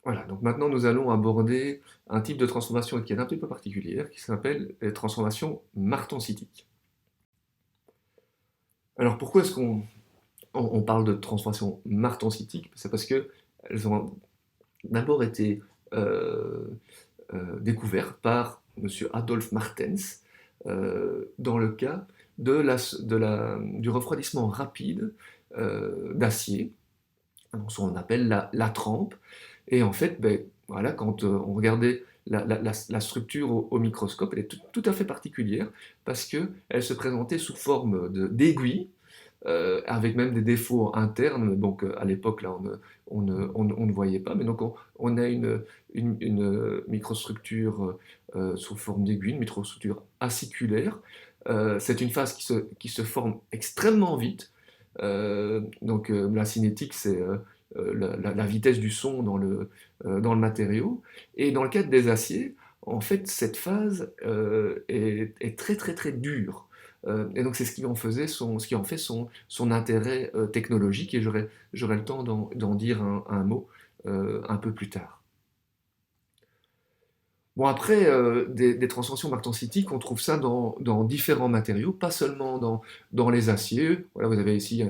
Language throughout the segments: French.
Voilà, donc maintenant nous allons aborder un type de transformation qui est un petit peu particulière, qui s'appelle les transformations martensitique. Alors pourquoi est-ce qu'on parle de transformation martensitique? C'est parce qu'elles ont d'abord été euh, découvertes par Monsieur Adolf Martens dans le cas du refroidissement rapide d'acier, donc ce qu'on appelle la trempe. Et en fait, ben, voilà, quand on regardait la structure au microscope, elle est tout à fait particulière parce qu'elle se présentait sous forme d'aiguille, avec même des défauts internes. Donc à l'époque, là, on ne voyait pas. Mais donc on a une microstructure sous forme d'aiguille, une microstructure aciculaire. C'est une phase qui se forme extrêmement vite. La cinétique, c'est la vitesse du son dans le matériau. Et dans le cadre des aciers, en fait, cette phase est très très très dure. Et donc c'est ce qui en fait son intérêt technologique, et j'aurai le temps d'en dire un mot un peu plus tard. Bon, après, des transformations martensitique, on trouve ça dans différents matériaux, pas seulement dans les aciers. Voilà, vous avez ici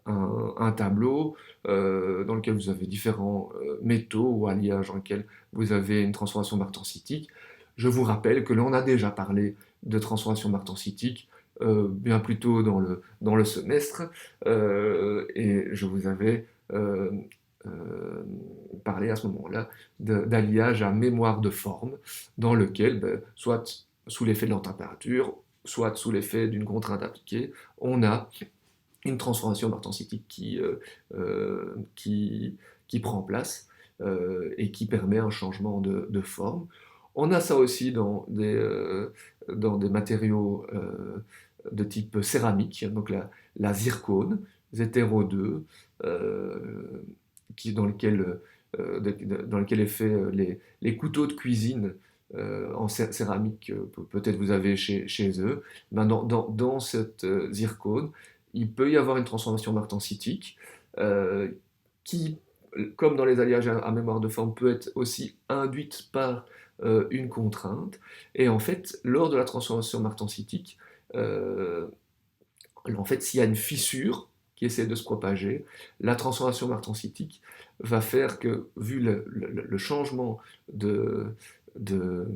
un tableau dans lequel vous avez différents métaux ou alliages dans lesquels vous avez une transformation martensitique. Je vous rappelle que l'on a déjà parlé de transformation martensitique bien plus tôt dans le semestre, et je vous avais euh, euh, parler à ce moment-là d'alliage à mémoire de forme, dans lequel, ben, soit sous l'effet de la température, soit sous l'effet d'une contrainte appliquée, on a une transformation martensitique qui prend place et qui permet un changement de forme. On a ça aussi dans des matériaux de type céramique, donc la zircone, ZrO2, dans lequel est fait les couteaux de cuisine en céramique, peut-être vous avez chez eux. Ben, dans cette zircone, il peut y avoir une transformation martensitique euh, qui, comme dans les alliages à mémoire de forme, peut être aussi induite par une contrainte. Et en fait, lors de la transformation martensitique, euh, en fait, s'il y a une fissure qui essaie de se propager, la transformation martensitique va faire que, vu le changement de, de,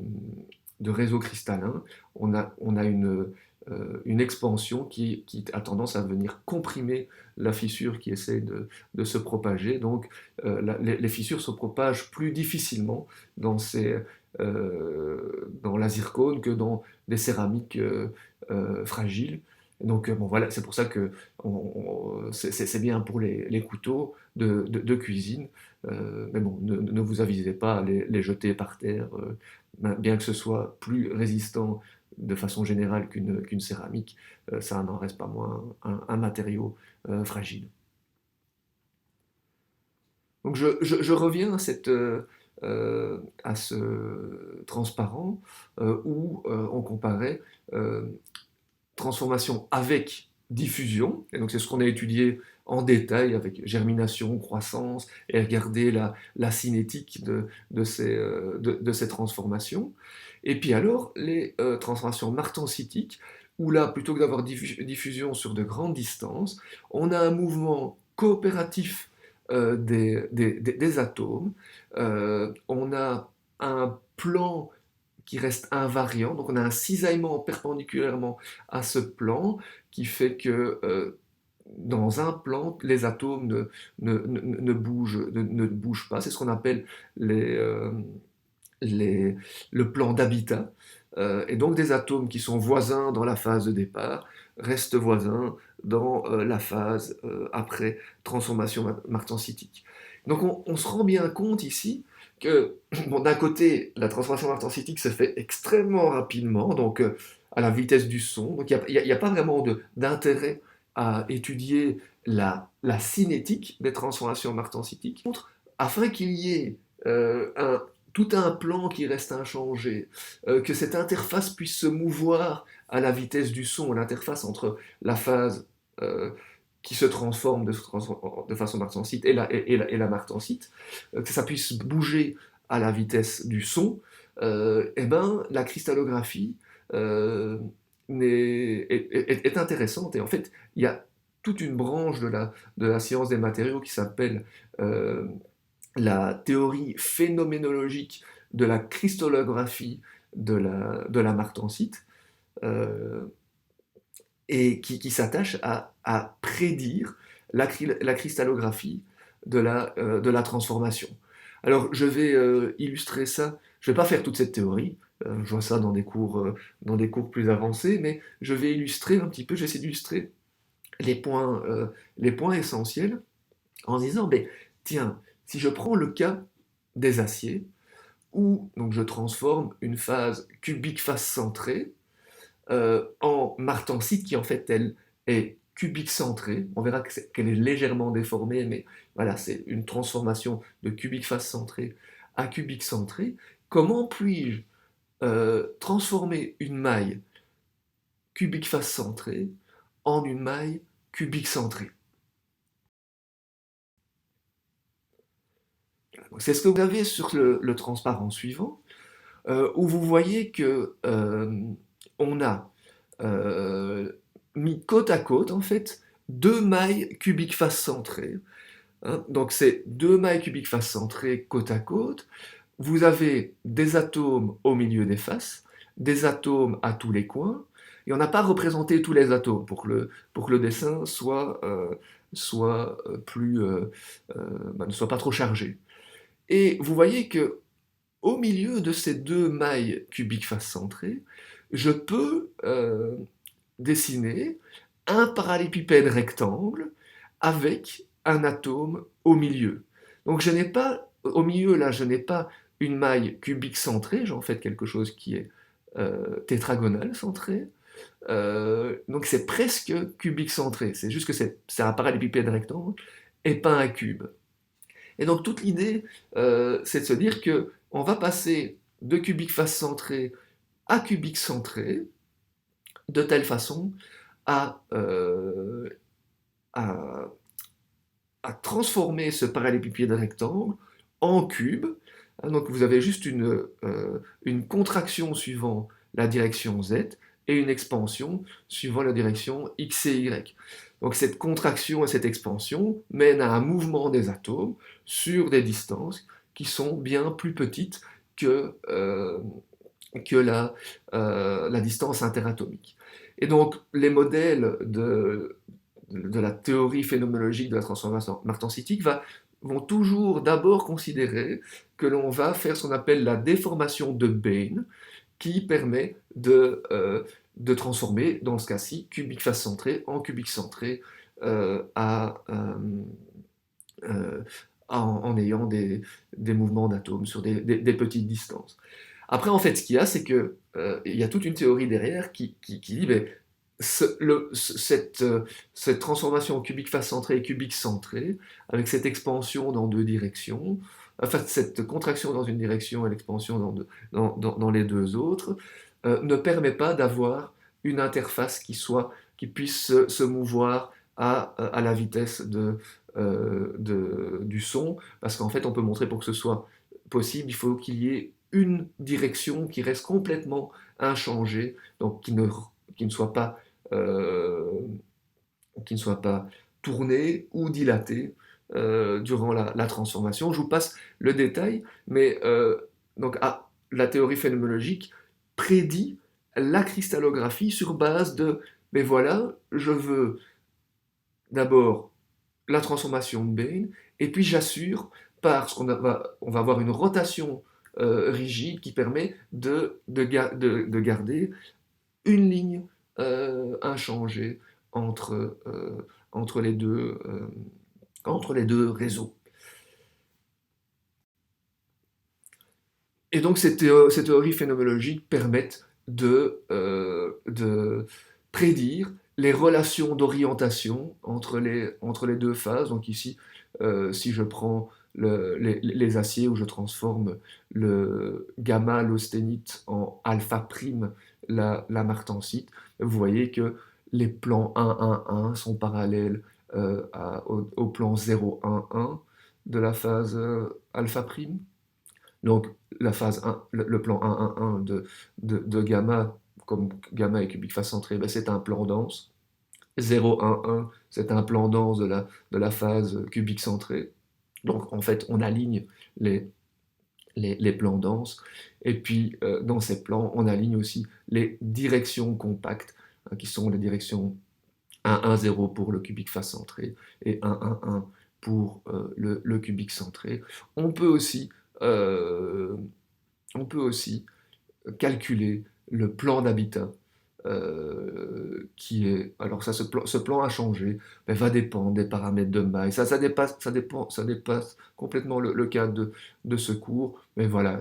de réseau cristallin, on a une expansion qui a tendance à venir comprimer la fissure qui essaie de se propager. Donc, les fissures se propagent plus difficilement dans la zircone que dans des céramiques fragiles. Donc bon, voilà, c'est pour ça que c'est bien pour les couteaux de cuisine. Mais bon, ne vous avisez pas à les jeter par terre, bien que ce soit plus résistant de façon générale qu'une céramique, ça n'en reste pas moins un matériau fragile. Donc je reviens à ce transparent où on comparait euh, transformation avec diffusion, et donc c'est ce qu'on a étudié en détail avec germination, croissance, et regarder la cinétique de ces transformations. Et puis alors, les transformations martensiques, où là, plutôt que d'avoir diffusion sur de grandes distances, on a un mouvement coopératif des atomes, on a un plan qui reste invariant. Donc on a un cisaillement perpendiculairement à ce plan qui fait que dans un plan, les atomes ne bougent pas. C'est ce qu'on appelle le plan d'habitat. Et donc des atomes qui sont voisins dans la phase de départ restent voisins dans la phase après transformation martensitique. Donc on se rend bien compte ici que, bon, d'un côté, la transformation martensitique se fait extrêmement rapidement, donc à la vitesse du son. Donc il n'y a pas vraiment d'intérêt à étudier la cinétique des transformations martensitiques. Afin qu'il y ait tout un plan qui reste inchangé, que cette interface puisse se mouvoir à la vitesse du son, l'interface entre la phase qui se transforme de façon martensite et la martensite, que ça puisse bouger à la vitesse du son, eh ben, la cristallographie euh, est intéressante. Et en fait, il y a toute une branche de la science des matériaux qui s'appelle euh, la théorie phénoménologique de la cristallographie de la martensite, euh, et qui s'attache à prédire la cristallographie de la transformation. Alors, je vais illustrer ça. Je ne vais pas faire toute cette théorie. Je vois ça dans des cours plus avancés, mais je vais illustrer un petit peu. J'essaie d'illustrer les points essentiels en disant, ben, tiens, si je prends le cas des aciers, où donc je transforme une phase cubique face centrée en martensite qui en fait elle est cubique centrée. On verra qu'elle est légèrement déformée, mais voilà, c'est une transformation de cubique face centrée à cubique centrée. Comment puis-je transformer une maille cubique face centrée en une maille cubique centrée? C'est ce que vous avez sur le transparent suivant, où vous voyez que on a euh, mis côte à côte, en fait, deux mailles cubiques face centrées. Hein. Donc, c'est deux mailles cubiques face centrées côte à côte. Vous avez des atomes au milieu des faces, des atomes à tous les coins, et on n'a pas représenté tous les atomes pour que le dessin ne soit pas trop chargé. Et vous voyez que au milieu de ces deux mailles cubiques face centrées, je peux dessiner un parallélépipède rectangle avec un atome au milieu. Donc je n'ai pas, au milieu là, je n'ai pas une maille cubique centrée, j'ai en fait quelque chose qui est tétragonal centré. Donc c'est presque cubique centré, c'est juste que c'est un parallélépipède rectangle et pas un cube. Et donc toute l'idée, c'est de se dire que on va passer de cubique face centré à cubique centré, de telle façon à, euh, à, à transformer ce parallélépipède rectangle en cube. Hein. Donc vous avez juste une contraction suivant la direction Z et une expansion suivant la direction X et Y. Donc cette contraction et cette expansion mènent à un mouvement des atomes sur des distances qui sont bien plus petites que la distance interatomique. Et donc les modèles de la théorie phénoménologique de la transformation martensitique vont toujours d'abord considérer que l'on va faire ce qu'on appelle la déformation de Bain, qui permet de transformer, dans ce cas-ci, cubique face centré en cubique centré euh, en ayant des mouvements d'atomes sur des petites distances. Après, en fait, ce qu'il y a, c'est que il y a toute une théorie derrière qui dit, ben, cette transformation en cubique face centré et cubique centré, avec cette expansion dans deux directions, enfin cette contraction dans une direction et l'expansion dans les deux autres, ne permet pas d'avoir une interface qui puisse se mouvoir à la vitesse du son, parce qu'en fait, on peut montrer pour que ce soit possible, il faut qu'il y ait une direction qui reste complètement inchangée, donc qui ne soit pas, euh, qui ne soit pas tournée ou dilatée durant la transformation. Je vous passe le détail, mais donc, la théorie phénoménologique prédit la cristallographie sur base de, mais voilà, je veux d'abord la transformation de Bain, et puis j'assure, parce qu'on va avoir une rotation rigide qui permet de garder une ligne inchangée entre, entre, les deux, entre les deux réseaux. Et donc ces théories phénoménologiques permettent de prédire les relations d'orientation entre les deux phases. Donc ici, si je prends les aciers où je transforme le gamma, l'austénite en alpha prime, la martensite, vous voyez que les plans 1, 1, 1 sont parallèles au plan 0,1,1 de la phase alpha prime. Donc la phase 1, le plan 1,1,1 de gamma, comme gamma est cubique face centrée, ben c'est un plan dense. 0,1,1, c'est un plan dense de la phase cubique centrée. Donc en fait, on aligne les, les plans denses. Et puis dans ces plans, on aligne aussi les directions compactes, hein, qui sont les directions 1,1,0 pour le cubique face centré et 1,1,1 pour le cubique centré. On peut aussi, euh, on peut aussi calculer le plan d'habitat qui est... Alors ça, ce plan a changé, mais va dépendre des paramètres de maille. Ça dépasse complètement le cadre de ce cours, mais voilà,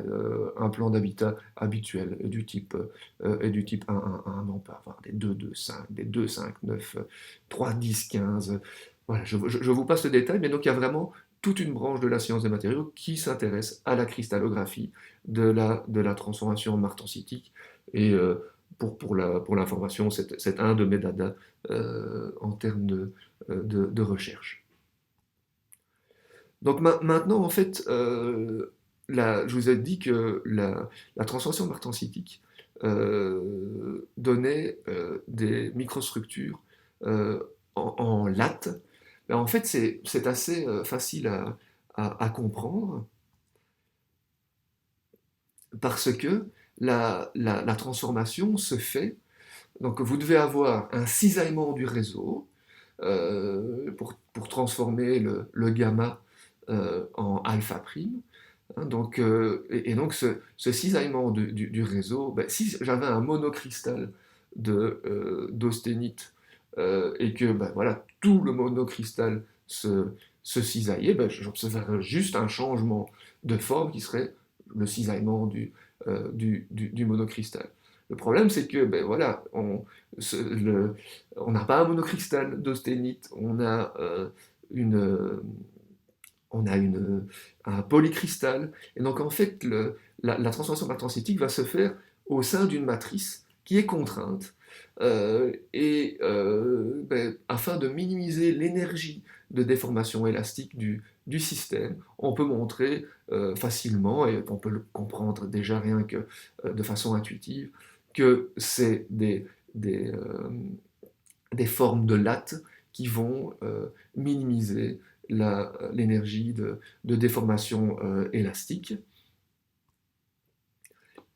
un plan d'habitat habituel est du type 1, 1, 1, mais on peut avoir des 2, 2, 5, des 2, 5, 9, 3, 10, 15. Voilà, je vous passe le détail, mais donc il y a vraiment toute une branche de la science des matériaux qui s'intéresse à la cristallographie de la transformation martensitique. Et pour l'information, c'est un de mes dada en termes de recherche. Donc maintenant, en fait, je vous ai dit que la transformation martensitique donnait des microstructures en lattes. Ben, en fait, c'est assez facile à comprendre parce que la transformation se fait. Donc vous devez avoir un cisaillement du réseau pour transformer le gamma en alpha prime. Hein, donc, et donc ce cisaillement du réseau, ben, si j'avais un monocristal d'austénite et que ben, voilà, tout le monocristal se cisaillait, ben, j'observerais juste un changement de forme qui serait le cisaillement du monocristal. Le problème, c'est que ben, voilà, on n'a pas un monocristal d'austénite, une, on a un polycristal. Et donc, en fait, la transformation martensitique va se faire au sein d'une matrice qui est contrainte. Ben, afin de minimiser l'énergie de déformation élastique du système, on peut montrer facilement, et on peut le comprendre déjà rien que de façon intuitive, que c'est des formes de lattes qui vont minimiser l'énergie de déformation élastique.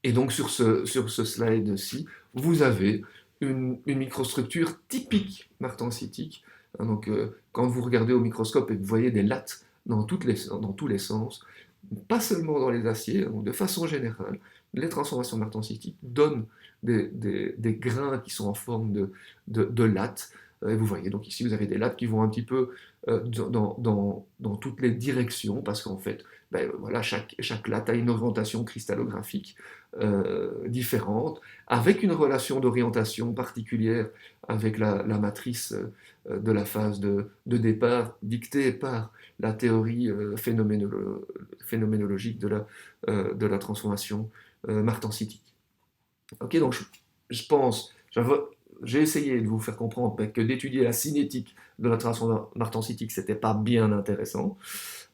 Et donc sur ce slide-ci, vous avez une microstructure typique martensitique. Hein, donc quand vous regardez au microscope et que vous voyez des lattes dans tous les sens, pas seulement dans les aciers, donc de façon générale, les transformations martensitiques donnent des grains qui sont en forme de lattes. Et vous voyez, donc ici vous avez des lattes qui vont un petit peu dans toutes les directions, parce qu'en fait, ben, voilà, chaque latte a une orientation cristallographique différente, avec une relation d'orientation particulière avec la matrice de la phase de départ dictée par la théorie phénoménologique de la transformation martensitique. Ok, donc je pense, j'ai essayé de vous faire comprendre que d'étudier la cinétique de la transformation martensitique, c'était pas bien intéressant,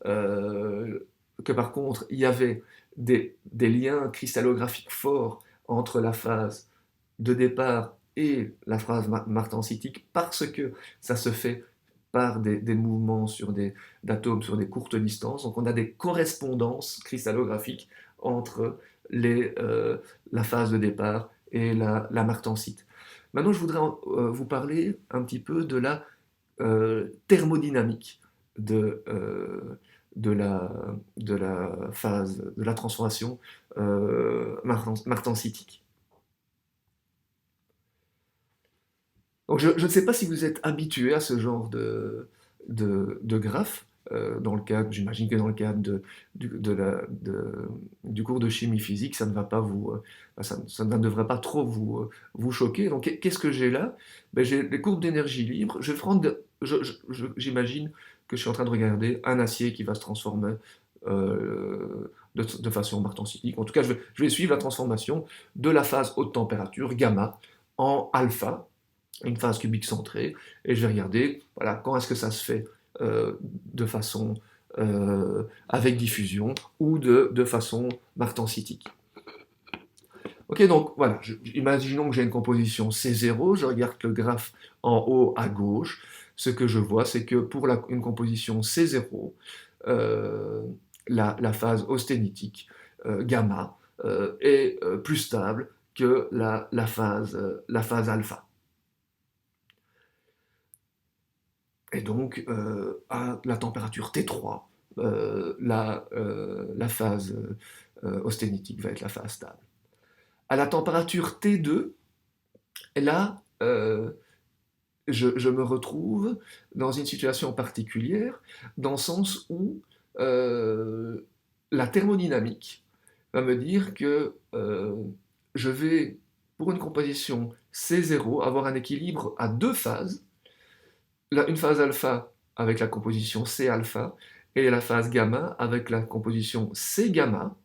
que par contre, il y avait des liens cristallographiques forts entre la phase de départ et la phase martensitique parce que ça se fait par des mouvements d'atomes sur des courtes distances. Donc on a des correspondances cristallographiques entre la phase de départ et la martensite. Maintenant, je voudrais vous parler un petit peu de la thermodynamique de la phase, de la transformation martensitique. Donc je ne sais pas si vous êtes habitué à ce genre de graphe, dans le cadre, j'imagine que dans le cadre du cours de chimie physique, ça ne va pas ça ne devrait pas trop vous choquer. Donc qu'est-ce que j'ai là? Ben, j'ai les courbes d'énergie libre. Je vais prendre, j'imagine que je suis en train de regarder un acier qui va se transformer de façon martensitique. En tout cas, je vais suivre la transformation de la phase haute température, gamma, en alpha. une phase cubique centrée, et je vais regarder, voilà, quand est-ce que ça se fait de façon avec diffusion ou de façon martensitique. Ok, donc voilà, imaginons que j'ai une composition C0, je regarde le graphe en haut à gauche. Ce que je vois, c'est que pour une composition C0, la phase austénitique, gamma, est plus stable que la phase alpha. Et donc, à la température T3, la phase austénitique va être la phase stable. À la température T2, là, je me retrouve dans une situation particulière, dans le sens où la thermodynamique va me dire que je vais, pour une composition C0, avoir un équilibre à deux phases, une phase alpha avec la composition C alpha, et la phase gamma avec la composition C gamma.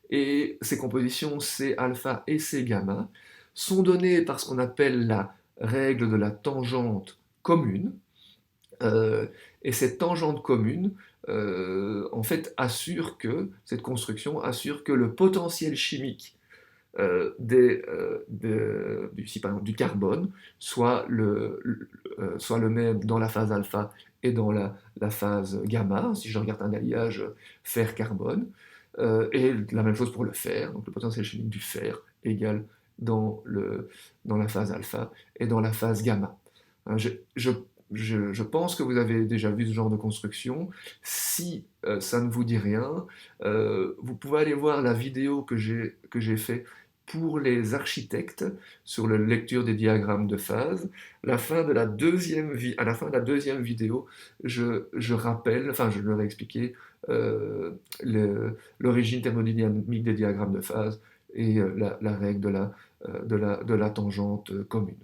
Et ces compositions C alpha et C gamma sont données par ce qu'on appelle la règle de la tangente commune. Et cette tangente commune, en fait, cette construction assure que le potentiel chimique du carbone soit le même dans la phase alpha et dans la phase gamma, si je regarde un alliage fer-carbone, et la même chose pour le fer, donc le potentiel chimique du fer égale dans la phase alpha et dans la phase gamma. Je pense que vous avez déjà vu ce genre de construction. Si ça ne vous dit rien, vous pouvez aller voir la vidéo que j'ai fait pour les architectes sur la lecture des diagrammes de phase. À la fin de la deuxième vidéo, je rappelle, enfin je leur ai expliqué l'origine thermodynamique des diagrammes de phase et la règle de la tangente commune.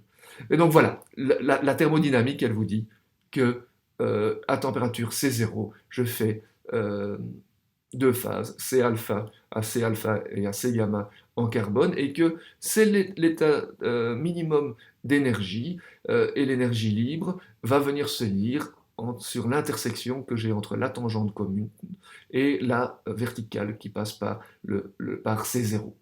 Et donc voilà, la thermodynamique, elle vous dit que à température C0, je fais deux phases, C alpha à C alpha et à C gamma en carbone, et que c'est l'état minimum d'énergie, et l'énergie libre va venir se lire sur l'intersection que j'ai entre la tangente commune et la verticale qui passe par C0.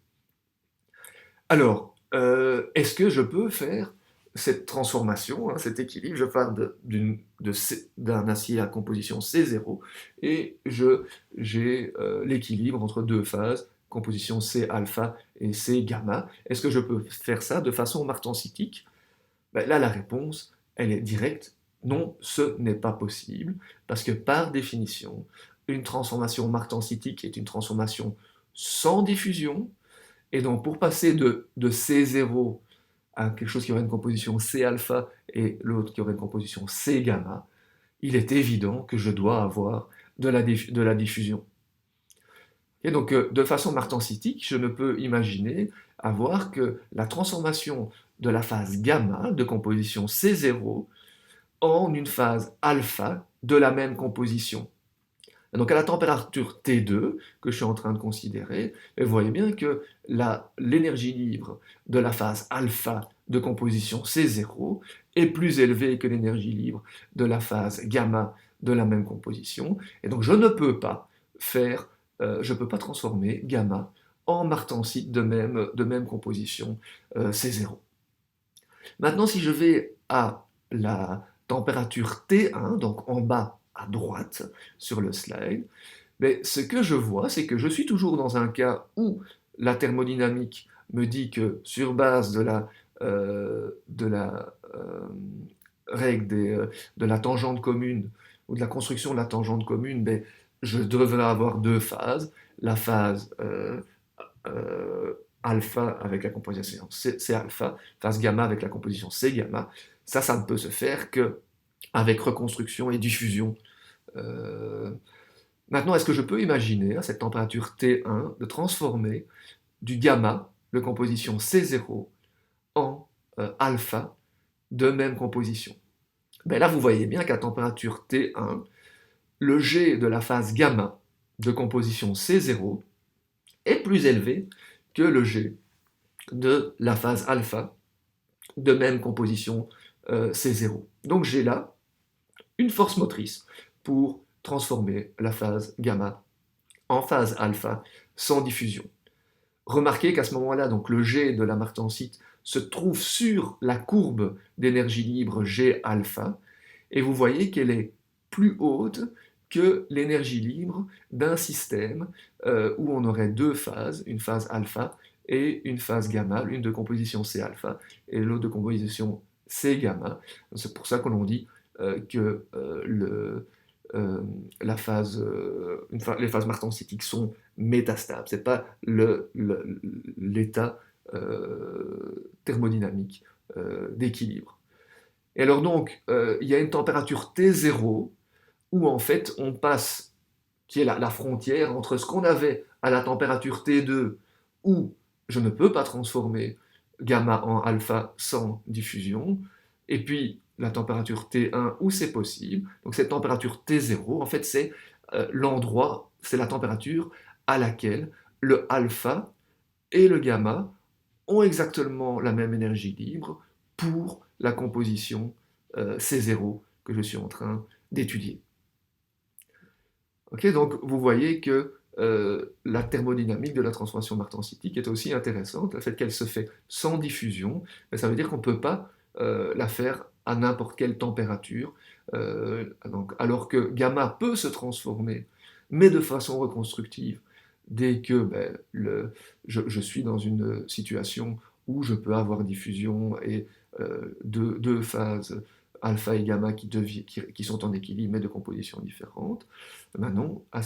Alors, est-ce que je peux faire cette transformation, hein, cet équilibre? Je pars d'un acier à composition C0 et j'ai l'équilibre entre deux phases, composition C alpha et C gamma. Est-ce que je peux faire ça de façon martensitique? Ben là, la réponse, elle est directe. Non, ce n'est pas possible, parce que par définition, une transformation martensitique est une transformation sans diffusion, et donc pour passer de C0 à quelque chose qui aurait une composition C alpha et l'autre qui aurait une composition C gamma, il est évident que je dois avoir de la diffusion. Et donc, de façon martensitique, je ne peux imaginer avoir que la transformation de la phase gamma de composition C0 en une phase alpha de la même composition. Et donc à la température T2 que je suis en train de considérer, vous voyez bien que l'énergie libre de la phase alpha de composition C0 est plus élevée que l'énergie libre de la phase gamma de la même composition. Et donc je ne peux pas transformer gamma en martensite de même composition C0. Maintenant, si je vais à la température T1, donc en bas à droite sur le slide, mais ce que je vois, c'est que je suis toujours dans un cas où la thermodynamique me dit que sur base de la règle de la tangente commune ou de la construction de la tangente commune, ben, je devrais avoir deux phases, la phase alpha avec la composition C alpha, phase gamma avec la composition C gamma. Ça ne peut se faire que avec reconstruction et diffusion. Maintenant, est-ce que je peux imaginer, à cette température T1, de transformer du gamma de composition C0 en alpha de même composition? Ben là, vous voyez bien qu'à température T1, le G de la phase gamma de composition C0 est plus élevé que le G de la phase alpha de même composition C0. Donc j'ai là une force motrice pour transformer la phase gamma en phase alpha sans diffusion. Remarquez qu'à ce moment-là, donc le G de la martensite se trouve sur la courbe d'énergie libre G alpha, et vous voyez qu'elle est plus haute que l'énergie libre d'un système où on aurait deux phases, une phase alpha et une phase gamma, l'une de composition C alpha et l'autre de composition C gamma. C'est pour ça que l'on dit que la phase, les phases martensitiques sont métastables. Ce n'est pas l'état thermodynamique d'équilibre. Et alors donc, il y a une température T0 où en fait on passe, qui est la frontière entre ce qu'on avait à la température T2 où je ne peux pas transformer gamma en alpha sans diffusion, et puis la température T1 où c'est possible. Donc cette température T0, en fait, c'est l'endroit, c'est la température à laquelle le alpha et le gamma ont exactement la même énergie libre pour la composition C0 que je suis en train d'étudier. Okay, donc vous voyez que la thermodynamique de la transformation martensitique est aussi intéressante. Le fait qu'elle se fait sans diffusion, ça veut dire qu'on ne peut pas la faire à n'importe quelle température, donc, alors que gamma peut se transformer, mais de façon reconstructive, dès que je suis dans une situation où je peux avoir diffusion et deux phases alpha et gamma qui sont en équilibre mais de compositions différentes. Non, à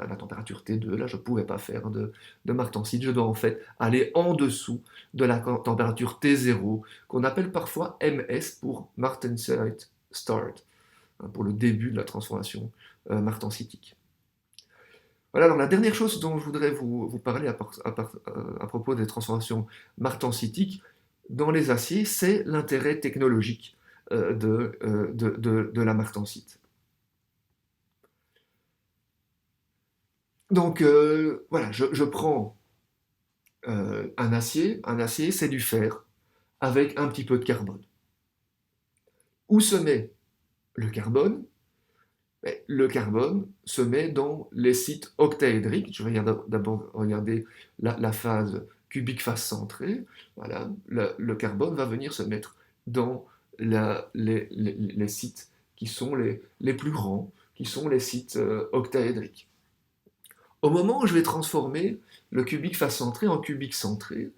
la température T2, là, je ne pourrais pas faire de martensite. Je dois en fait aller en dessous de la température T0, qu'on appelle parfois MS pour Martensite Start, hein, pour le début de la transformation martensitique. Voilà, alors la dernière chose dont je voudrais vous parler à propos des transformations martensitiques dans les aciers, c'est l'intérêt technologique de la martensite. Donc voilà, je prends un acier c'est du fer avec un petit peu de carbone. Où se met le carbone? Le carbone se met dans les sites octaédriques. Je vais d'abord regarder la phase cubique face centrée. Voilà, le carbone va venir se mettre dans les sites qui sont les plus grands, qui sont les sites octaédriques. Au moment où je vais transformer le cubique face centré en cubique centré,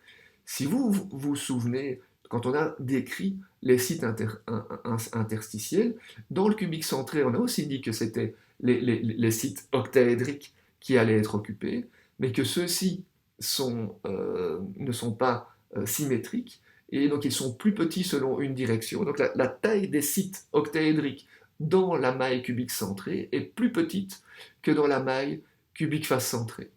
si vous vous souvenez, quand on a décrit les sites interstitiels, dans le cubique centré, on a aussi dit que c'était les sites octaédriques qui allaient être occupés, mais que ceux-ci ne sont pas symétriques, et donc ils sont plus petits selon une direction. Donc la taille des sites octaédriques dans la maille cubique centrée est plus petite que dans la maille cubique face centrée.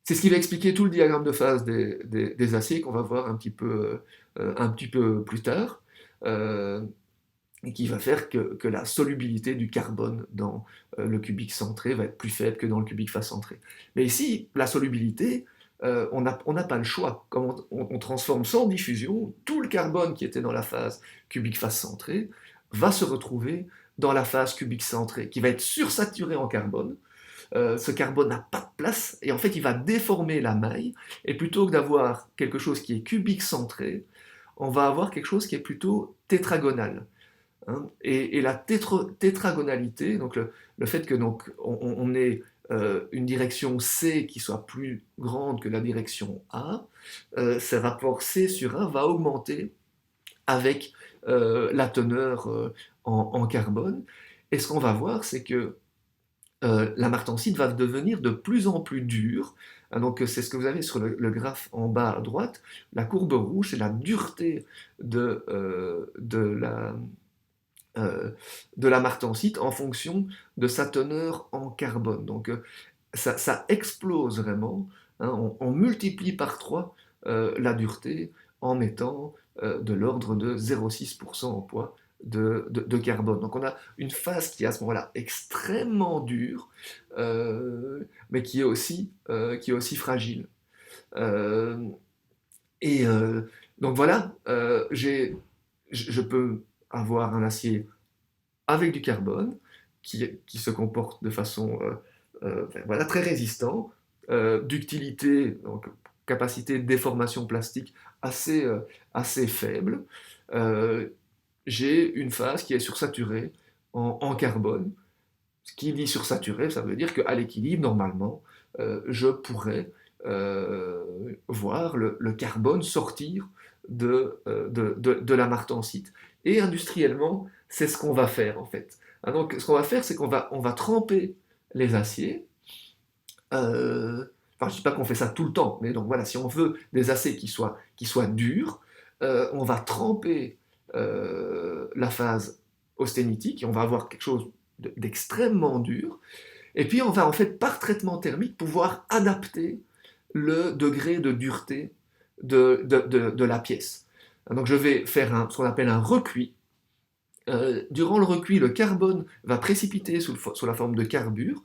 C'est ce qui va expliquer tout le diagramme de phase des aciers qu'on va voir un petit peu plus tard, et qui va faire que la solubilité du carbone dans le cubique centré va être plus faible que dans le cubique face centré. Mais ici, la solubilité, on n'a pas le choix. Comme on transforme sans diffusion, tout le carbone qui était dans la phase cubique face centrée va se retrouver dans la phase cubique centrée, qui va être sursaturée en carbone. Ce carbone n'a pas de place et en fait il va déformer la maille, et plutôt que d'avoir quelque chose qui est cubique centré, on va avoir quelque chose qui est plutôt tétragonal. Hein. Et la tétragonalité, donc le fait que on ait une direction C qui soit plus grande que la direction A, ce rapport C sur A va augmenter avec la teneur en carbone. Et ce qu'on va voir, c'est que la martensite va devenir de plus en plus dure. Donc c'est ce que vous avez sur le graphe en bas à droite. La courbe rouge, c'est la dureté de la martensite en fonction de sa teneur en carbone. Donc ça explose vraiment. Hein, on multiplie par 3 la dureté en mettant de l'ordre de 0,6% en poids de carbone. Donc on a une phase qui est à ce moment-là extrêmement dure, mais qui est aussi fragile. Et Donc voilà, je peux avoir un acier avec du carbone qui se comporte de façon voilà, très résistant, ductilité, donc capacité de déformation plastique assez faible. Euh, j'ai une phase qui est sursaturée en carbone. Ce qui dit sursaturé, ça veut dire qu'à l'équilibre, normalement, je pourrais voir le carbone sortir de la martensite. Et industriellement, c'est ce qu'on va faire en fait. Ah, donc, ce qu'on va faire, c'est qu'on va tremper les aciers. Enfin, je ne dis pas qu'on fait ça tout le temps, mais donc voilà, si on veut des aciers qui soient durs, on va tremper la phase austénitique et on va avoir quelque chose d'extrêmement dur. Et puis on va en fait, par traitement thermique, pouvoir adapter le degré de dureté de la pièce. Donc je vais faire ce qu'on appelle un recuit. Durant le recuit, le carbone va précipiter sous la forme de carbure,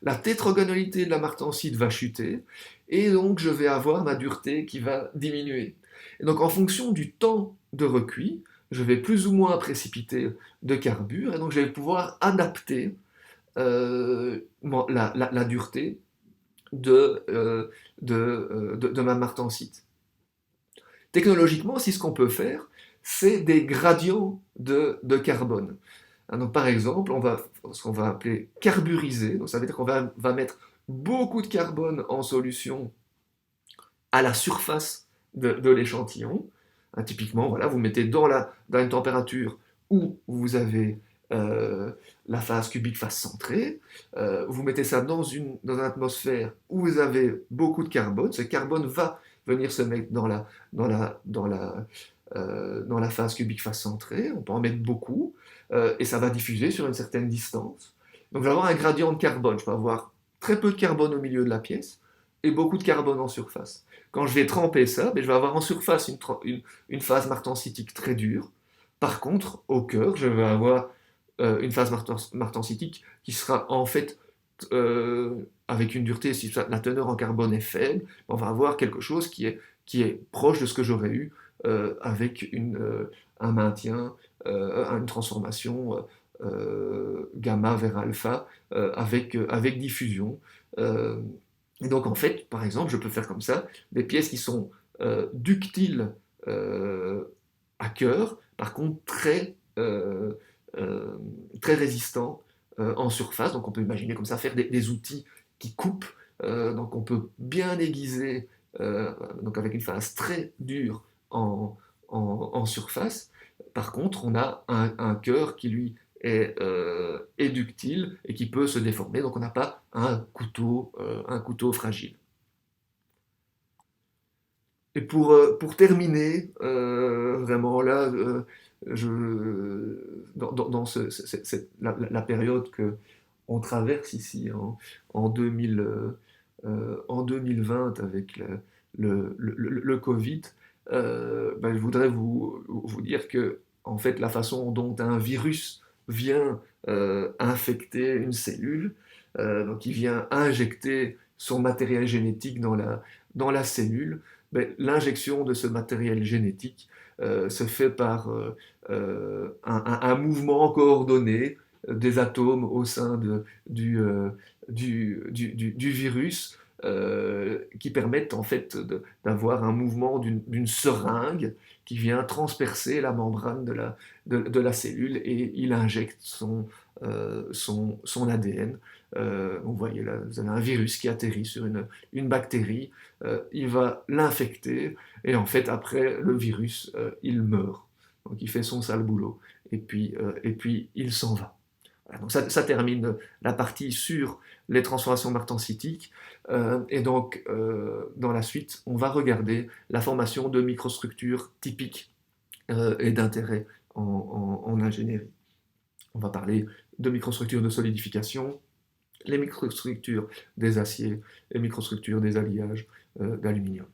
la tétragonalité de la martensite va chuter, et donc je vais avoir ma dureté qui va diminuer. Et donc en fonction du temps de recuit, je vais plus ou moins précipiter de carbure, et donc je vais pouvoir adapter la dureté de ma martensite. Technologiquement, aussi, ce qu'on peut faire, c'est des gradients de carbone. Donc, par exemple, on va ce qu'on va appeler carburiser. Donc, ça veut dire qu'on va mettre beaucoup de carbone en solution à la surface de l'échantillon. Typiquement, voilà, vous mettez dans une température où vous avez euh, la phase cubique face centrée, vous mettez ça dans une atmosphère où vous avez beaucoup de carbone. Ce carbone va venir se mettre dans la phase cubique face centrée, on peut en mettre beaucoup, et ça va diffuser sur une certaine distance. Donc je vais avoir un gradient de carbone, je peux avoir très peu de carbone au milieu de la pièce et beaucoup de carbone en surface. Quand je vais tremper ça, ben, je vais avoir en surface une phase martensitique très dure. Par contre, au cœur, je vais avoir une phase martensitique qui sera en fait avec une dureté, si la teneur en carbone est faible, on va avoir quelque chose qui est proche de ce que j'aurais eu avec un maintien, une transformation gamma vers alpha avec diffusion. Euh, et donc en fait, par exemple, je peux faire comme ça des pièces qui sont ductiles euh, à cœur, par contre très résistants en surface. Donc on peut imaginer comme ça faire des outils qui coupent. Donc on peut bien aiguiser, donc avec une phase très dure en surface. Par contre, on a un cœur qui lui est ductile et qui peut se déformer. Donc on n'a pas un couteau fragile. Et pour terminer, vraiment là, dans la période qu'on traverse ici en 2020 avec le Covid, ben, je voudrais vous dire que en fait, la façon dont un virus vient infecter une cellule, donc il vient injecter son matériel génétique dans la cellule, ben, l'injection de ce matériel génétique se fait par un mouvement coordonné des atomes au sein du virus qui permettent en fait d'avoir un mouvement d'une seringue qui vient transpercer la membrane de la cellule et il injecte son ADN. Vous voyez là, vous avez un virus qui atterrit sur une bactérie, il va l'infecter et en fait après le virus il meurt. Donc il fait son sale boulot et puis il s'en va. Voilà, donc ça termine la partie sur les transformations martensitiques. Et donc, dans la suite, on va regarder la formation de microstructures typiques et d'intérêt en ingénierie. On va parler de microstructures de solidification, les microstructures des aciers, les microstructures des alliages d'aluminium.